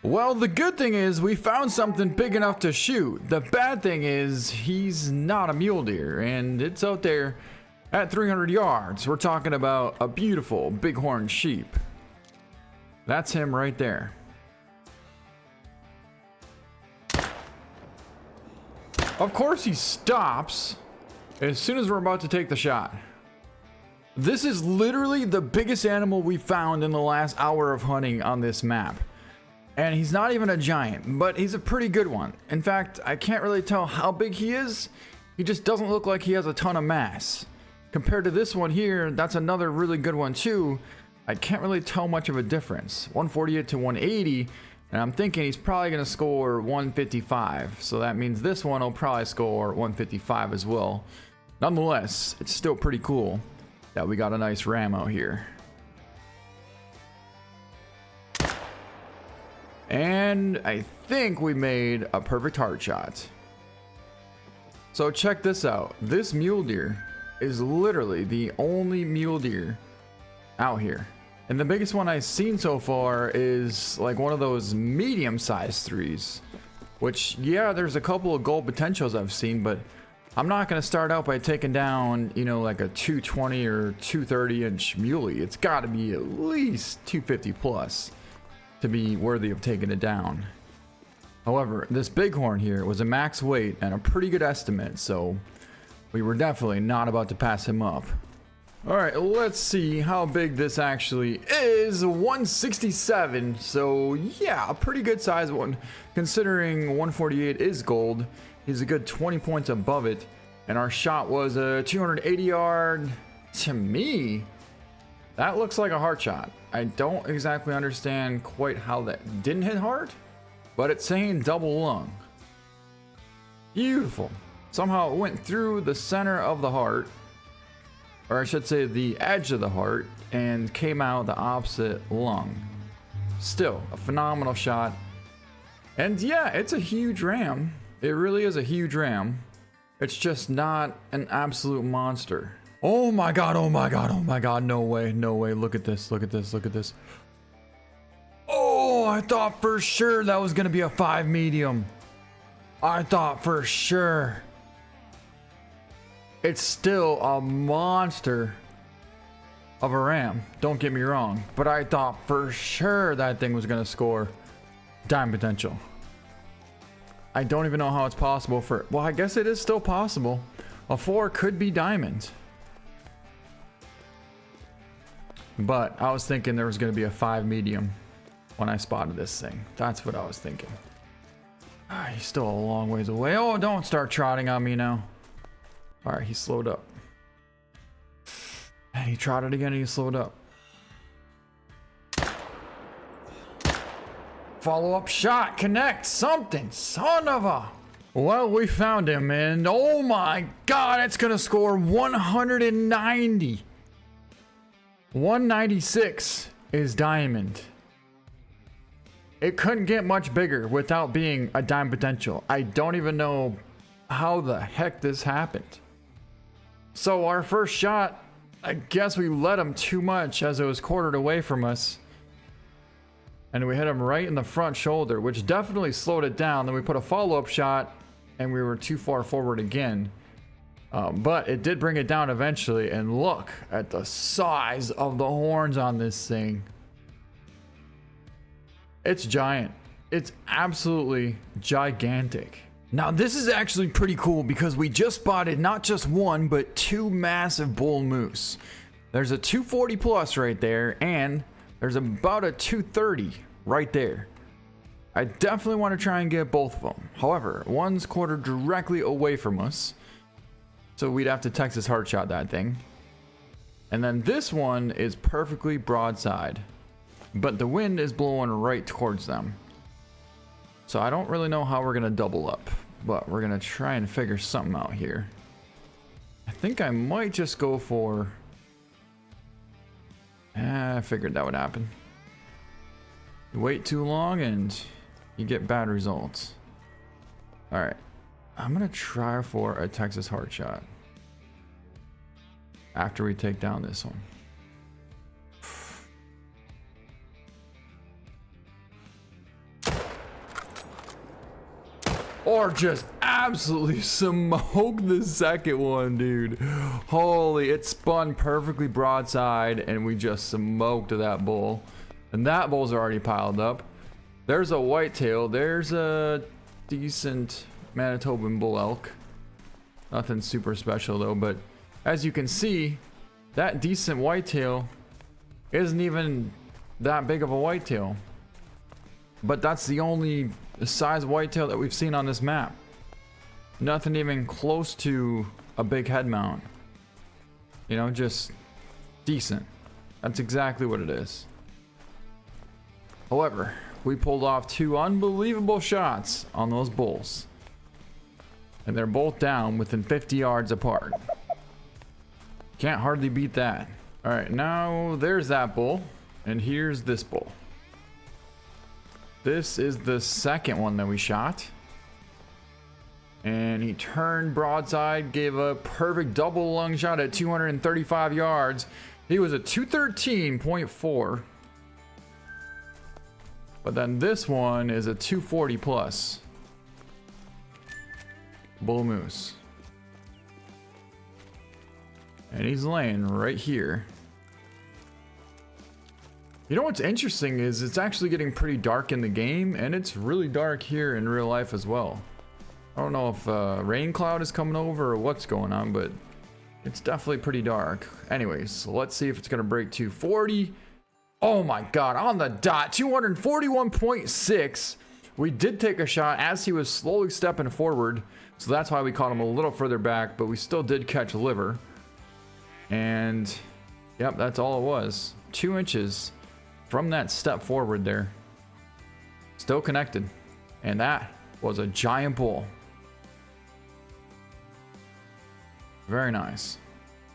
Well, the good thing is we found something big enough to shoot. The bad thing is he's not a mule deer, and it's out there at 300 yards. We're talking about a beautiful bighorn sheep. That's him right there. Of course he stops as soon as we're about to take the shot. This is literally the biggest animal we found in the last hour of hunting on this map. And he's not even a giant, but he's a pretty good one. In fact, I can't really tell how big he is. He just doesn't look like he has a ton of mass. Compared to this one here, that's another really good one too. I can't really tell much of a difference. 148 to 180, and I'm thinking he's probably gonna score 155. So that means this one will probably score 155 as well. Nonetheless, it's still pretty cool that we got a nice ram out here. And I think we made a perfect heart shot. So check this out. This mule deer is literally the only mule deer out here. And the biggest one I've seen so far is like one of those medium-sized 3s. Which, yeah, there's a couple of gold potentials I've seen, but I'm not going to start out by taking down, you know, like a 220 or 230 inch muley. It's got to be at least 250 plus to be worthy of taking it down. However, this bighorn here was a max weight and a pretty good estimate, so we were definitely not about to pass him up. Alright, let's see how big this actually is. 167, so yeah, a pretty good size one. Considering 148 is gold, he's a good 20 points above it. And our shot was a 280 yard. To me, that looks like a heart shot. I don't exactly understand quite how that didn't hit hard, but it's saying double lung. Beautiful. Somehow it went through the center of the heart, or I should say the edge of the heart, and came out the opposite lung. Still a phenomenal shot. And yeah, it's a huge ram. It really is a huge ram. It's just not an absolute monster. Oh my god, oh my god, oh my god, no way, no way. Look at this, look at this, look at this. Oh, I thought for sure that was gonna be a 5 medium. I thought for sure. It's still a monster of a ram, don't get me wrong, but I thought for sure that thing was gonna score diamond potential. I don't even know how it's possible for, well, I guess it is still possible. A 4 could be diamond. But I was thinking there was going to be a 5 medium when I spotted this thing. That's what I was thinking. Ah, he's still a long ways away. Oh, don't start trotting on me now. All right, he slowed up. And he trotted again and he slowed up. Follow-up shot, connect, something, son of a... Well, we found him, and oh my god, it's going to score 190. 196 is diamond. It couldn't get much bigger without being a diamond potential. I don't even know how the heck this happened. So our first shot, I guess we let him too much as it was quartered away from us. And we hit him right in the front shoulder, which definitely slowed it down. Then we put a follow-up shot and we were too far forward again. But it did bring it down eventually, and look at the size of the horns on this thing. It's giant. It's absolutely gigantic. Now this is actually pretty cool because we just spotted not just one, but 2 massive bull moose. There's a 240 plus right there, and there's about a 230 right there. I definitely want to try and get both of them. However, one's quartered directly away from us, so we'd have to Texas heart shot that thing. And then this one is perfectly broadside, but the wind is blowing right towards them. So I don't really know how we're gonna double up, but we're gonna try and figure something out here. I think I might just go for... I figured that would happen. You wait too long and you get bad results. All right. I'm gonna try for a Texas heart shot after we take down this one. or just absolutely smoke the second one, dude. Holy, it spun perfectly broadside and we just smoked that bull. And that bull's already piled up. There's a whitetail. There's a decent Manitoban bull elk. Nothing super special though, but as you can see, that decent whitetail isn't even that big of a whitetail. But that's the only size whitetail that we've seen on this map. Nothing even close to a big head mount. You know, just decent. That's exactly what it is. However, we pulled off 2 unbelievable shots on those bulls. And they're both down within 50 yards apart. Can't hardly beat that. All right, now there's that bull. And here's this bull. This is the second one that we shot. And he turned broadside, gave a perfect double lung shot at 235 yards. He was a 213.4. But then this one is a 240 plus. Bull moose. And he's laying right here. You know what's interesting is it's actually getting pretty dark in the game, and it's really dark here in real life as well. I don't know if rain cloud is coming over or what's going on, but it's definitely pretty dark. Anyways, so let's see if it's gonna break 240. Oh my god, on the dot, 241.6. We did take a shot as he was slowly stepping forward, so that's why we caught him a little further back, but we still did catch liver. And yep, that's all it was. 2 inches from that step forward there. Still connected. And that was a giant bull. Very nice.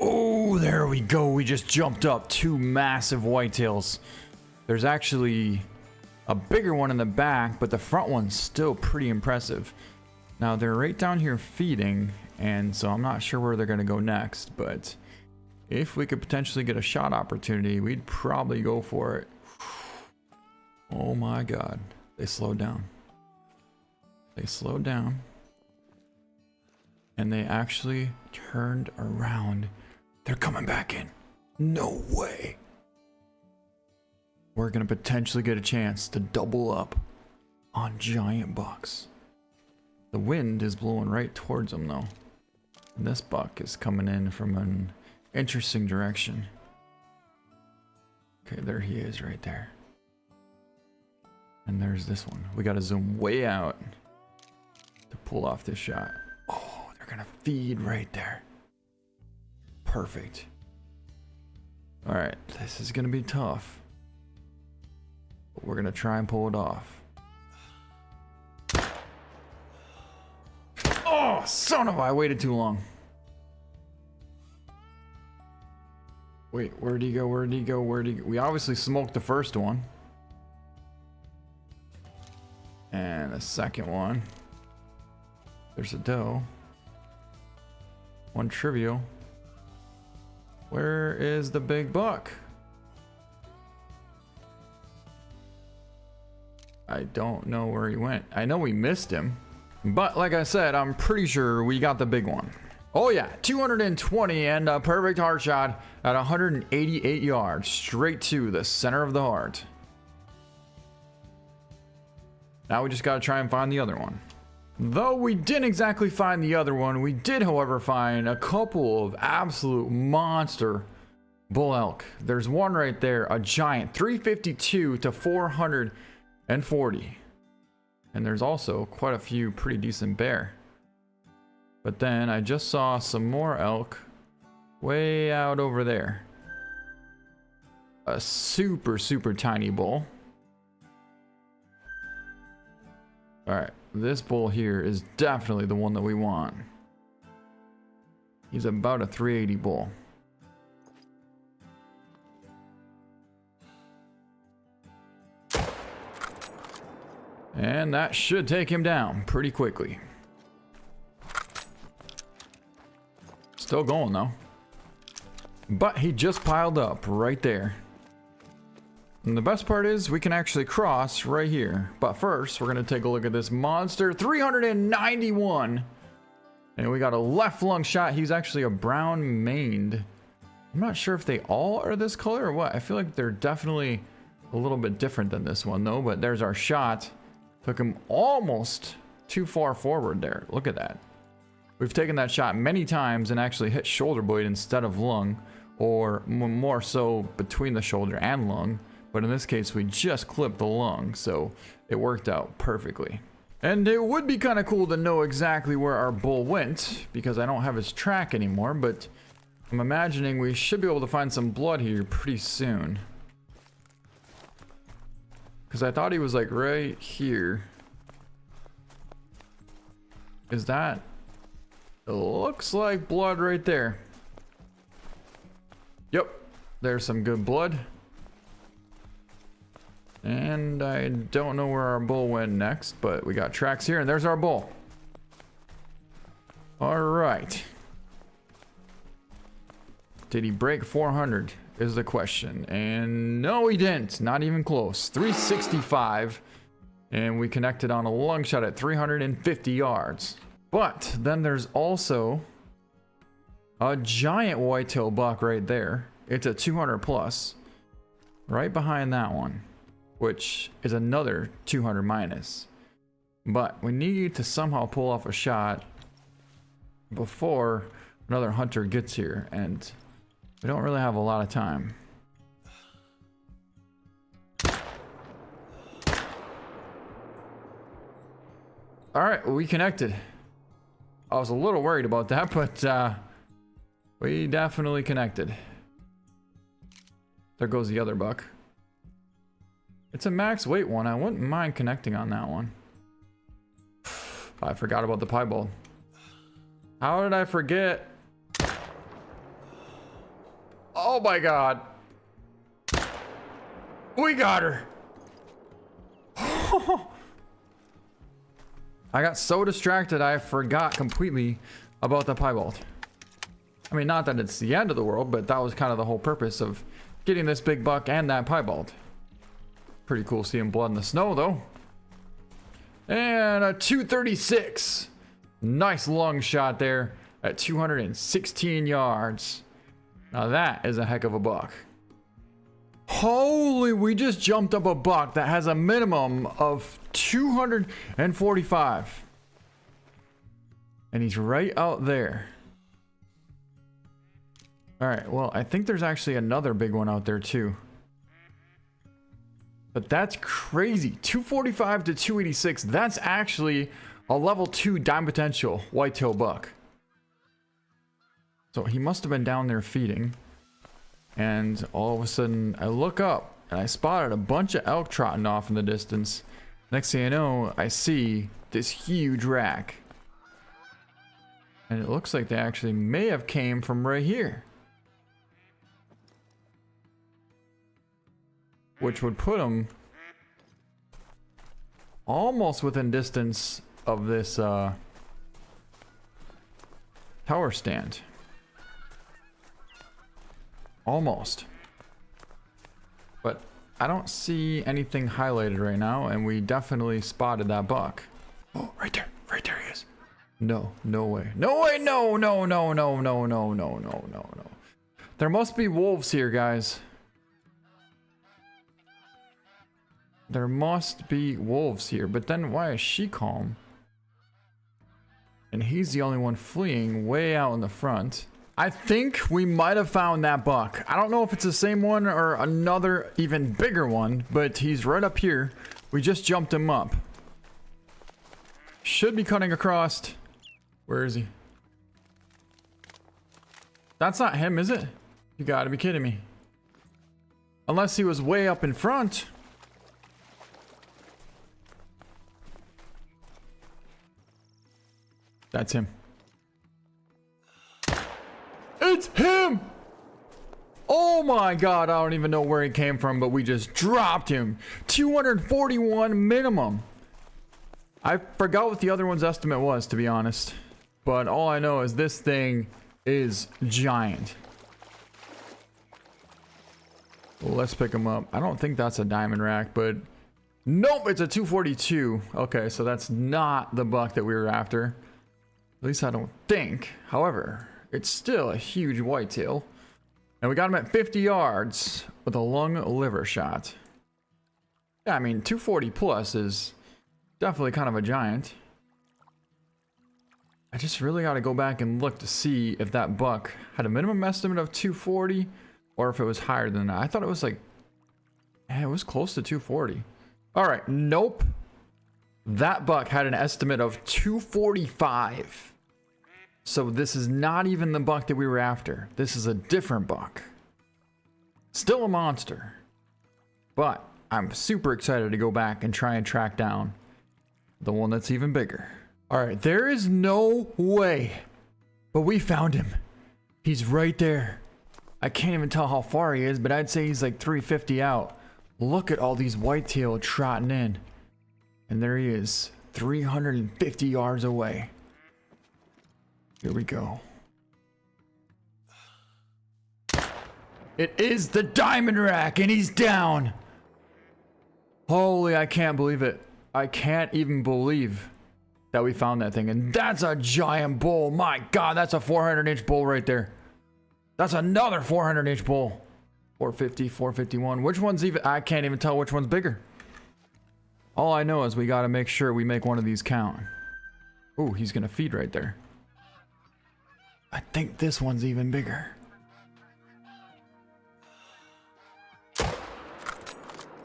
Oh, there we go. We just jumped up 2 massive whitetails. There's actually a bigger one in the back, but the front one's still pretty impressive. Now they're right down here feeding, and so I'm not sure where they're gonna go next, but if we could potentially get a shot opportunity, we'd probably go for it. Oh my god. They slowed down. They slowed down. And they actually turned around. They're coming back in. No way. We're gonna potentially get a chance to double up on giant bucks. The wind is blowing right towards them though. And this buck is coming in from an interesting direction. Okay, there he is right there. And there's this one. We gotta zoom way out to pull off this shot. Oh, they're gonna feed right there. Perfect. All right, this is gonna be tough, but we're gonna try and pull it off. Oh, son of a, I waited too long. Wait, where'd he go? Where'd he go? Where'd he go? We obviously smoked the first one. And the second one. There's a doe. One trivial. Where is the big buck? I don't know where he went. I know we missed him. But like I said, I'm pretty sure we got the big one. Oh yeah, 220 and a perfect heart shot at 188 yards, straight to the center of the heart. Now we just gotta try and find the other one. Though we didn't exactly find the other one, we did however find a couple of absolute monster bull elk. There's one right there, a giant 352 to 440. And there's also quite a few pretty decent bear. But then I just saw some more elk way out over there. A super tiny bull. Alright, this bull here is definitely the one that we want. He's about a 380 bull. And that should take him down pretty quickly. Still going though. But he just piled up right there. And the best part is we can actually cross right here. But first, we're going to take a look at this monster. 391. And we got a left lung shot. He's actually a brown maned. I'm not sure if they all are this color or what. I feel like they're definitely a little bit different than this one though. But there's our shot. Took him almost too far forward there. Look at that. We've taken that shot many times and actually hit shoulder blade instead of lung. Or more so between the shoulder and lung. But in this case, we just clipped the lung, so it worked out perfectly. And it would be kind of cool to know exactly where our bull went, because I don't have his track anymore, but I'm imagining we should be able to find some blood here pretty soon. Because I thought he was like right here. Is that? It looks like blood right there. Yep, there's some good blood. And I don't know where our bull went next, but we got tracks here, and there's our bull. All right. Did he break 400 is the question. And no, he didn't. Not even close. 365. And we connected on a lung shot at 350 yards. But then there's also a giant whitetail buck right there. It's a 200 plus. Right behind that one, which is another 200 minus. But we need to somehow pull off a shot before another hunter gets here, and we don't really have a lot of time. All right, we connected. I was a little worried about that, but we definitely connected. There goes the other buck. It's a max weight one. I wouldn't mind connecting on that one. I forgot about the piebald. How did I forget? Oh my god. We got her. I got so distracted I forgot completely about the piebald. I mean, not that it's the end of the world, but that was kind of the whole purpose of getting this big buck and that piebald. Pretty cool seeing blood in the snow though. And a 236. Nice lung shot there at 216 yards. Now that is a heck of a buck. Holy, we just jumped up a buck that has a minimum of 245. And he's right out there. All right, well, I think there's actually another big one out there too. But that's crazy. 245 to 286. That's actually a level 2 dime potential whitetail buck. So he must have been down there feeding. And all of a sudden I look up and I spotted a bunch of elk trotting off in the distance. Next thing I know, I see this huge rack. And it looks like they actually may have came from right here. Which would put them almost within distance of this tower stand. Almost. But I don't see anything highlighted right now, and we definitely spotted that buck. Oh, right there. Right there he is. No, no way. No way, no, no, no, no, no, no, no, no, no, no. There must be wolves here, guys. There must be wolves here, but then why is she calm? And he's the only one fleeing way out in the front. I think we might have found that buck. I don't know if it's the same one or another even bigger one, but he's right up here. We just jumped him up. Should be cutting across. Where is he? That's not him, is it? You gotta be kidding me. Unless he was way up in front. That's him. It's him! Oh my god, I don't even know where he came from, but we just dropped him. 241 minimum. I forgot what the other one's estimate was, to be honest. But all I know is this thing is giant. Let's pick him up. I don't think that's a diamond rack, but nope, it's a 242. Okay, so that's not the buck that we were after. At least I don't think. However, it's still a huge whitetail. And we got him at 50 yards with a lung liver shot. Yeah, I mean, 240 plus is definitely kind of a giant. I just really got to go back and look to see if that buck had a minimum estimate of 240 or if it was higher than that. I thought it was like, yeah, it was close to 240. All right, nope. That buck had an estimate of 245. So this is not even the buck that we were after. This is a different buck. Still a monster. But I'm super excited to go back and try and track down the one that's even bigger. All right, there is no way, but we found him. He's right there. I can't even tell how far he is, but I'd say he's like 350 out. Look at all these whitetail trotting in. And there he is, 350 yards away. Here we go. It is the diamond rack, and he's down. Holy, I can't believe it. I can't even believe that we found that thing. And that's a giant bull. My God, that's a 400-inch bull right there. That's another 400-inch bull. 450, 451. Which one's even... I can't even tell which one's bigger. All I know is we got to make sure we make one of these count. Ooh, he's going to feed right there. I think this one's even bigger.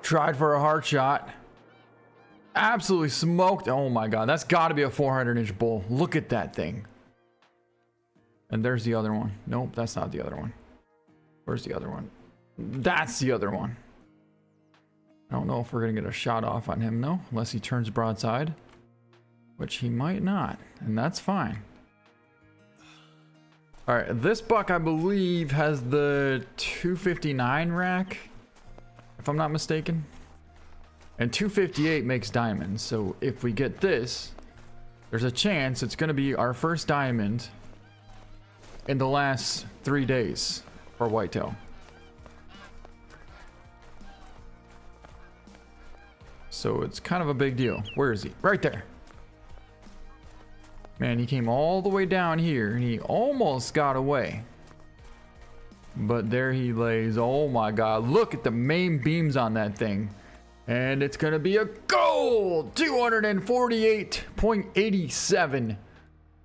Tried for a heart shot. Absolutely smoked. Oh my God, that's got to be a 400-inch bull. Look at that thing. And there's the other one. Nope, that's not the other one. Where's the other one? That's the other one. I don't know if we're going to get a shot off on him, though, unless he turns broadside, which he might not, and that's fine. All right, this buck, I believe, has the 259 rack, if I'm not mistaken. And 258 makes diamonds, so if we get this, there's a chance it's going to be our first diamond in the last 3 days for whitetail. So it's kind of a big deal. Where is he? Right there. Man, he came all the way down here and he almost got away. But there he lays. Oh my God. Look at the main beams on that thing. And it's going to be a gold 248.87.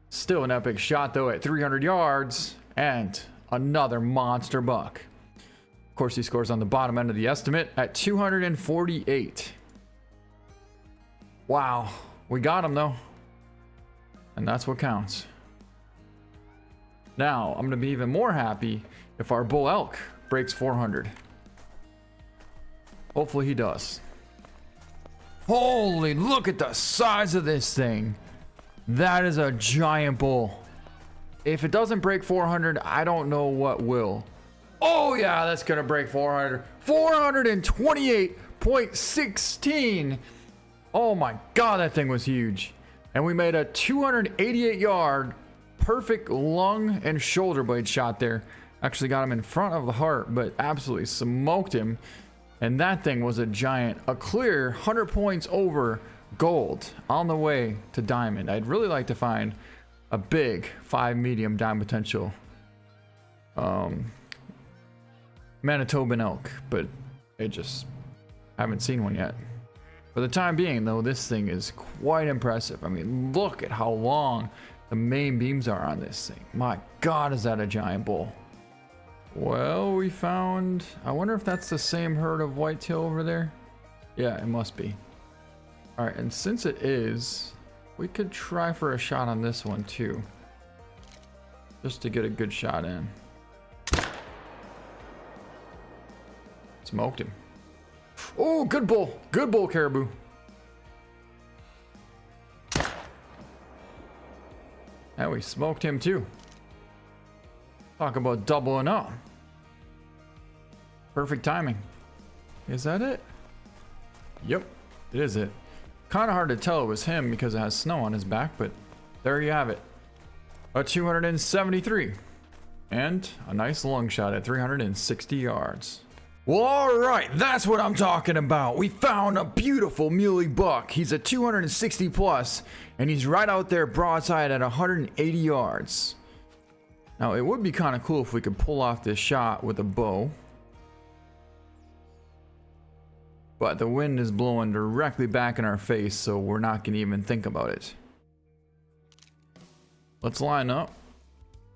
Still an epic shot though at 300 yards and another monster buck. Of course, he scores on the bottom end of the estimate at 248. Wow, we got him though. And that's what counts. Now, I'm gonna be even more happy if our bull elk breaks 400. Hopefully he does. Holy, look at the size of this thing. That is a giant bull. If it doesn't break 400, I don't know what will. Oh yeah, that's gonna break 400. 428.16. Oh my God, that thing was huge. And we made a 288 yard perfect lung and shoulder blade shot there. Actually got him in front of the heart, but absolutely smoked him. And that thing was a giant, a clear 100 points over gold on the way to diamond. I'd really like to find a big 5 medium diamond potential Manitoban elk, but I just haven't seen one yet. For the time being though, this thing is quite impressive. I mean, look at how long the main beams are on this thing. My God, is that a giant bull. Well, we found, I wonder if that's the same herd of whitetail over there. Yeah, it must be. All right, and since it is, we could try for a shot on this one too, just to get a good shot in. Smoked him. Oh, good bull caribou. And we smoked him too. Talk about doubling up. Perfect timing. Is that it? Yep, it is it. Kind of hard to tell it was him because it has snow on his back, but there you have it. A 273. And a nice long shot at 360 yards. Well, alright, that's what I'm talking about. We found a beautiful muley buck. He's a 260 plus, and he's right out there broadside at 180 yards. Now, it would be kind of cool if we could pull off this shot with a bow. But the wind is blowing directly back in our face, so we're not going to even think about it. Let's line up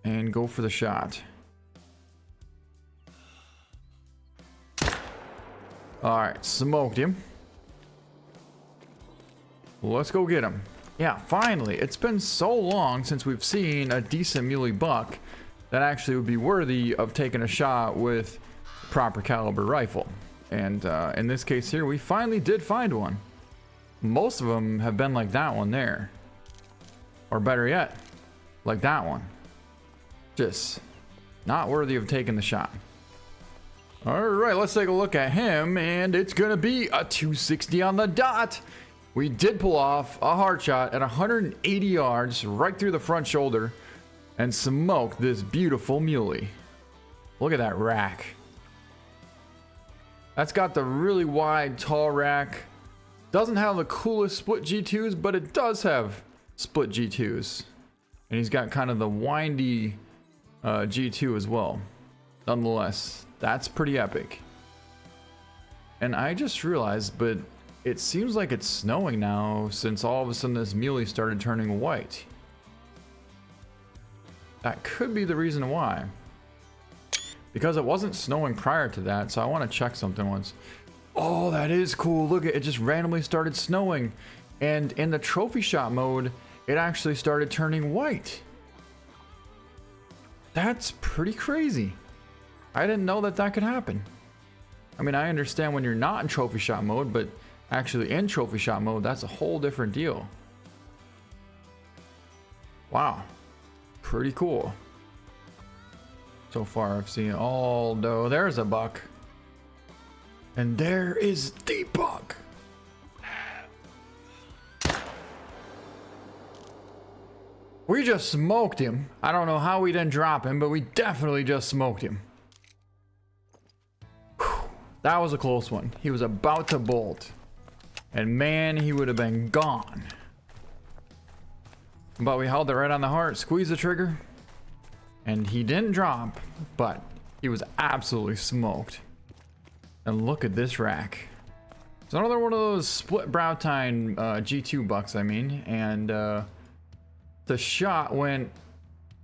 and go for the shot. Alright, smoked him. Let's go get him. Yeah, finally. It's been so long since we've seen a decent muley buck that actually would be worthy of taking a shot with proper caliber rifle. And in this case here, we finally did find one. Most of them have been like that one there. Or better yet, like that one. Just not worthy of taking the shot. Alright, let's take a look at him, and it's gonna be a 260 on the dot. We did pull off a hard shot at 180 yards right through the front shoulder and smoke this beautiful muley. Look at that rack. That's got the really wide, tall rack. Doesn't have the coolest split G2s, but it does have split G2s. And he's got kind of the windy G2 as well. Nonetheless, that's pretty epic. And I just realized, but it seems like it's snowing now since all of a sudden this muley started turning white. That could be the reason why. Because it wasn't snowing prior to that, so I want to check something once. Oh, that is cool. Look, it just randomly started snowing. And in the trophy shot mode, it actually started turning white. That's pretty crazy. I didn't know that that could happen. I mean, I understand when you're not in trophy shot mode, but actually in trophy shot mode, that's a whole different deal. Wow. Pretty cool. So far, I've seen all. No, there's a buck. And there is the buck. We just smoked him. I don't know how we didn't drop him, but we definitely just smoked him. Whew. That was a close one. He was about to bolt. And man, he would have been gone. But we held it right on the heart, squeezed the trigger. And he didn't drop, but he was absolutely smoked. And look at this rack. It's another one of those split brow tine G2 bucks, I mean. And the shot went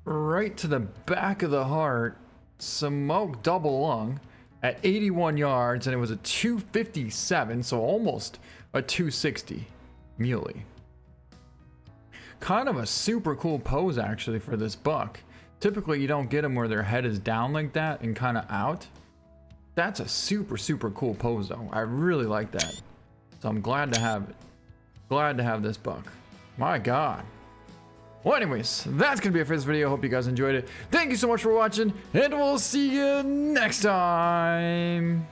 right to the back of the heart, smoked double lung at 81 yards, and it was a 257, so almost a 260 muley. Kind of a super cool pose actually for this buck. Typically you don't get them where their head is down like that and kind of out. That's a super cool pose though. I really like that. So I'm glad to have it. Glad to have this buck. My God. Well, anyways, that's gonna be it for this video. Hope you guys enjoyed it. Thank you so much for watching, and we'll see you next time.